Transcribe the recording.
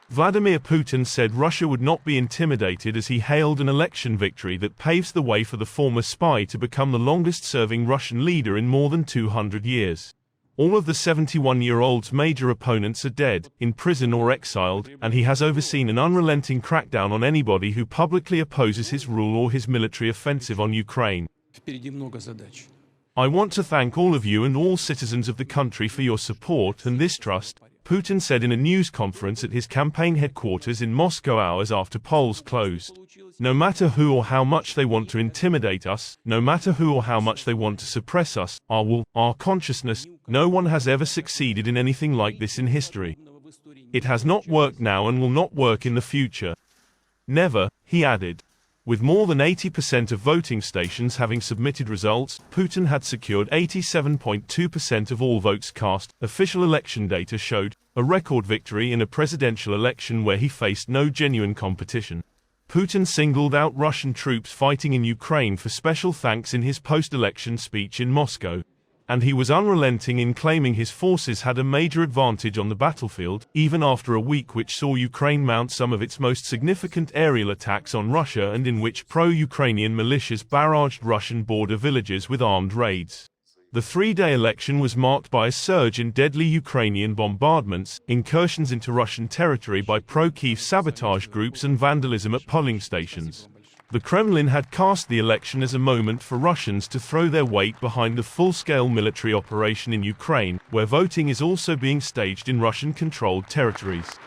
Vladimir Putin said Russia would not be intimidated as he hailed an election victory that paves the way for the former spy to become the longest-serving Russian leader in more than 200 years. All of the 71-year-old's major opponents are dead, in prison or exiled, and he has overseen an unrelenting crackdown on anybody who publicly opposes his rule or his military offensive on Ukraine. I want to thank all of you and all citizens of the country for your support and this trust, Putin said in a news conference at his campaign headquarters in Moscow hours after polls closed. No matter who or how much they want to intimidate us, no matter who or how much they want to suppress us, our will, our consciousness, no one has ever succeeded in anything like this in history. It has not worked now and will not work in the future. Never, he added. With more than 80% of voting stations having submitted results, Putin had secured 87.2% of all votes cast, official election data showed, a record victory in a presidential election where he faced no genuine competition. Putin singled out Russian troops fighting in Ukraine for special thanks in his post-election speech in Moscow. And he was unrelenting in claiming his forces had a major advantage on the battlefield, even after a week which saw Ukraine mount some of its most significant aerial attacks on Russia and in which pro-Ukrainian militias barraged Russian border villages with armed raids. The three-day election was marked by a surge in deadly Ukrainian bombardments, incursions into Russian territory by pro-Kiev sabotage groups and vandalism at polling stations. The Kremlin had cast the election as a moment for Russians to throw their weight behind the full-scale military operation in Ukraine, where voting is also being staged in Russian-controlled territories.